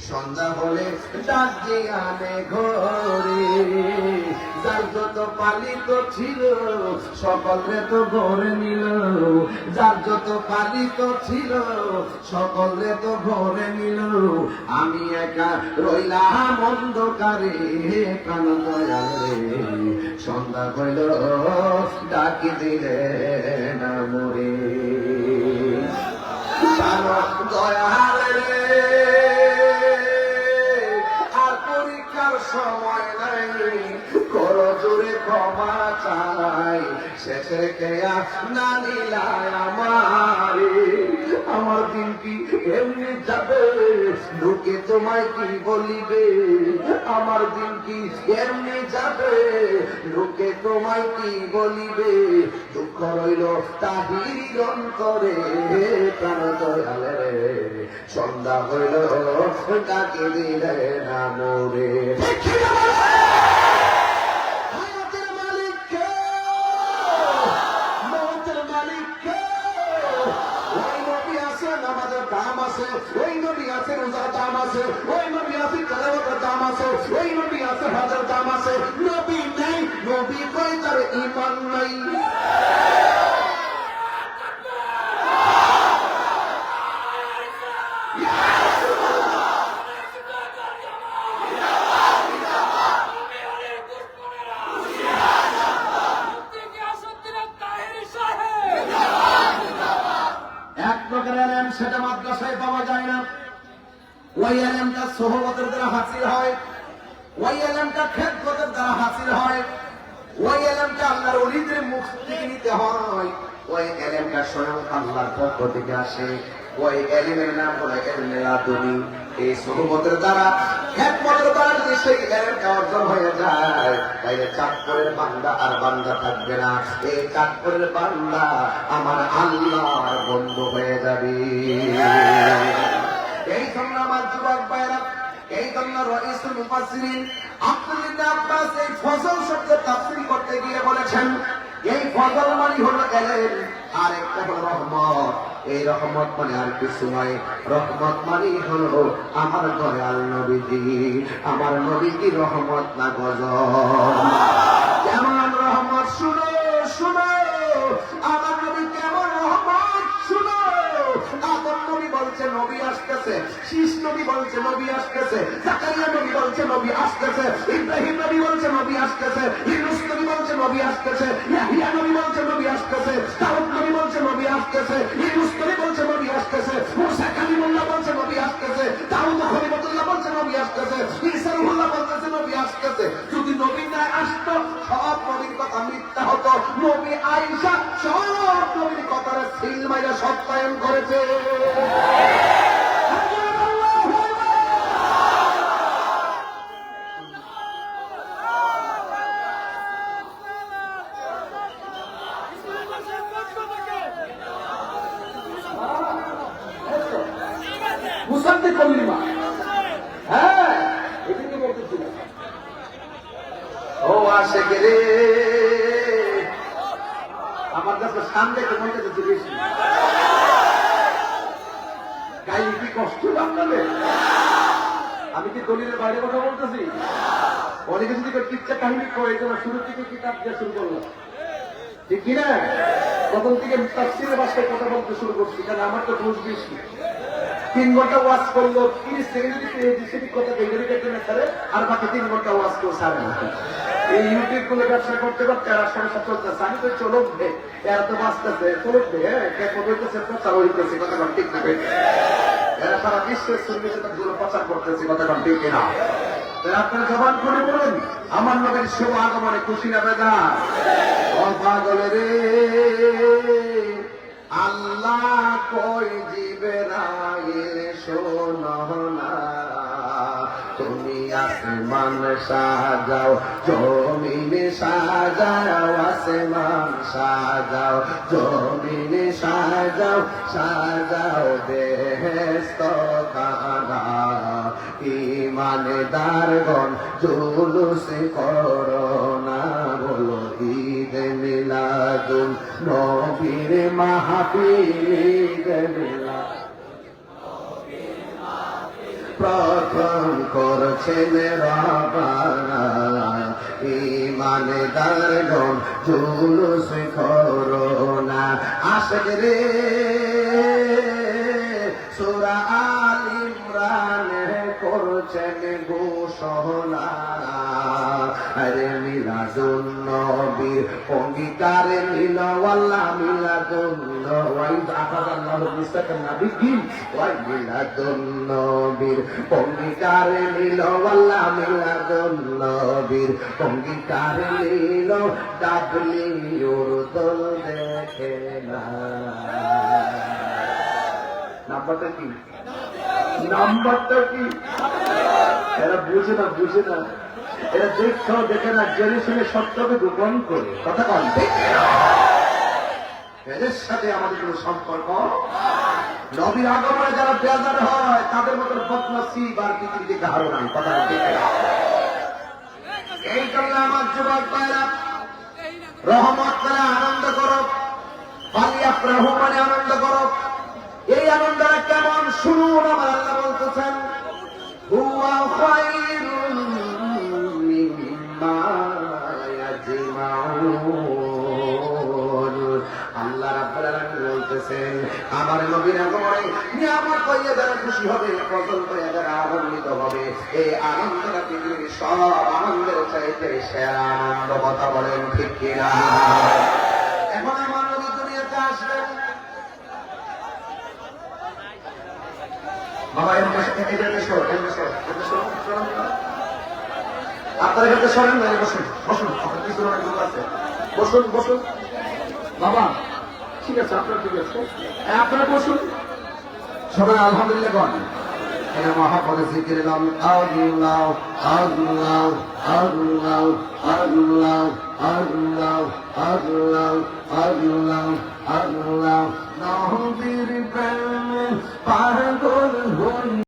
সন্ধ্যা হলে ডাক দিয়ে আনে ঘরে, যার যত পালিত ছিল সকলে তো ঘরে নিল, যার যত পালিত ছিল সকলে তো ঘরে নিল, আমি একা রইলাম অন্ধকারে প্রাণ দয়াল রে, সন্ধ্যা হইল ডাকি দিলে না মরে দয়াল রে, আর পরীক্ষার সময় নাই, কর জোরে ক্ষমা চাই, শেষের কেয়া না নিলায় আমার দিন কি এমনি যাবে, লোকে তোমায় কি বলিবে, আমার দিন কি এমনি যাবে, লোকে তোমায় কি বলিবে, দুঃখ রইল তাহির অন্তরে প্রাণ দয়াল রে, সন্ধ্যা হইল ডাকি দিলে না মোরে। দাম আছে, ওই নবী আছে রোজার দাম আছে, ওই নবী আছে তেলাওয়াতের দাম আছে, ওই নবী আছে হজের দাম আছে, নবী নেই, নবী কই তার ঈমান নাই। এক প্রকারের এলেম সেটা মাদ্রাসায় পাওয়া যায় না, ওই এলেমটা সোহবতের দ্বারা হাসিল হয়, ওই এলেমটা খেদমতের দ্বারা হাসিল হয়, ওই এলেমটা আল্লাহর ওলিদের মুখ থেকে নিতে হয়, ওই এলেমটা স্বয়ং আল্লাহর পক্ষ থেকে আসে, ওই এলেমের নাম হলো ইলমে লাদুনী। এই সোহবতের দ্বারা খেদমতের দ্বারা যদি সেই এলেমটা অর্জন হয়ে যায়, তাইলে চাঁদপুরের বান্দা আর বান্দা থাকবে না, এই চাঁদপুরের বান্দা আমার আল্লাহর বন্ধু হয়ে যাবে। এই জন্য আমার যুবক ভাইরা, এই জন্য রাইসুল মুফাসসিরিন আব্দুল্লাহ ইবনে আব্বাস এই ফজল শব্দের তাফসীর করতে গিয়ে বলেছেন, এই ফজল মানে হলো এলেম, আর একটা হলো রহমত। এই রহমত মানে আর কিছু নয়, রহমত মানে হলো আমার দয়াল নবীজি, আমার নবীজি রহমত না গজব। কেমন রহমত শুনো শুনো, আমার নবী কেমন রহমত শুনো। আদম নবী বলছে নবী আসতেছে, শীষ নবী বলছে নবী আসতেছে, জাকারিয়া নবী বলছে নবী আসতেছে, ইব্রাহিম নবী বলছে নবী আসতেছে, ইউনূস নবী বলছে নবী আসতেছে, ইয়াহইয়া নবী বলছে নবী আসতেছে, দাউদ নবী বলছে নবী আসতেছে, ইউনূস নবী বলছে নবী আসতেছে, মুসা কালিমুল্লাহ বলছে নবী আসতেছে, দাউদ খলিলুল্লাহ বলছে নবী আসতেছে, ঈসা রূহুল্লাহ বলতেছে নবী আসতেছে। যদি নবী না আসতো সব নবীর কথা মিথ্যা হতো, নবী আয়েশা সব নবীর কথার সিল মাইরা সত্যায়ন করেছে। মুসাদ্দিক কলিমা, হ্যাঁ এদিকে বলতেছিলাম। ও আশিক রে, আমার কাছে সামনে তোমার কাছে বেশি গাইলে কি কষ্ট আপনাদের? আমি কি দলিলের বাইরে কথা বলতেছি? অনেকে যদি কিচ্ছা কাহিনী করে তোমার শুরু থেকে কিতাব দিয়ে শুরু করলাম, ঠিক কিনা? প্রথম থেকে তাফসীরের ভাষায় কথা বলতে শুরু করছি, কারণ আমার তো বুঝ বেশি। 3 ঘন্টা ওয়াজ করলো, 30 সেকেন্ড যদি কথা দেখতে না পারে, আর বাকি 3 ঘন্টা ওয়াজ করে সারে না। এই ইউটিউব গুলো ব্যবসা করতে করতে এরা সমস্যা চলতেছে। আমি তো চলবে, এরা তো বাঁচতেছে, চলবে, হইতেছে, প্রচার হইতেছে, কথা ঠিক না? এরা সারা বিশ্বের সঙ্গে গুলো প্রচার করতেছে, কথা ঠিক না? আপনার জবান করে বলুন, আমার নবীর শুভ আগমনে খুশি না বেজার? পাগল রে, আল্লাহ কই দিবে না শোনো না, তুমি আসমান সাজাও, জমিন সাজাও, আসমান সাজাও, জমিন সাজাও, সাজাও বেহেশত খানা, ইমানদারগণ জুলুস করো না, বলো ঈদ মিলাদুন নবীর মাহফিল, ঈদ মিলাদ প্রথম করছেন রবানা ইমানদার গণ জুলুস করোনা আশিক রে সূরা আল ইমরান করছেন ঘোষণা আরে মিলাদুন নবীর অঙ্গীকারে নিল ওয়াল্লাহ মিলাদুন ওয়াইদ আকাদাল্লাহু মুস্তাকান নাবিয়্যিন ওয়াই মিলাদুন নবীর অঙ্গীকারে নিল ওয়াল্লাহ মিলাদুন নবীর অঙ্গীকারে নিল ডাবলিউর দল দেখে না নাম্বারটা কি নাম্বারটা কি এরা বুঝে না এরা দেখতেও দেখে না জেনে শুনে সত্যকে গোপন করে কথা কন এদের সাথে আমাদের কোনো সম্পর্ক নবীর আগমনে যারা বেজার হয় তাদের মতো বদনসিব আর পৃথিবীতে কারো নাই কথা বলতে এই জন্য আমার যুবক ভাইরা রহমত করে আনন্দ করো পালিয়াপ রহমানে আনন্দ করো এই আনন্দটা কেমন শুনুন আমার আল্লাহ বলতেছেন হুয়া খায়রুম মিম্মা ইয়াজমাউন আল্লাহ রাব্বুল আলামিন বলতেছেন আমার নবীর আগমনে নিয়ামত পাইয়া যারা খুশি হবে ফজল পাইয়া যারা আনন্দিত হবে এই আনন্দটা পৃথিবীর সব আনন্দের চাইতে সেরা আনন্দ কথা বলেন ঠিক কিনা এখন আমার নবী দুনিয়াতে আসবেন বাবা আপনার কাছে সরেন না বসুন বসুন আপনার কিছু অনেক লোক আছে বসুন বসুন বাবা ঠিক আছে আপনার ঠিক আছে আপনারা বসুন সবাই আলহামদুলিল্লাহ বলেন এরা মহাপদে জিকির নাম আল্লাহ আল্লাহ আল্লাহ আল্লাহ আল্লাহ আল্লাহ আল্লাহ আল্লাহ নবীর প্রেমে পাগল হই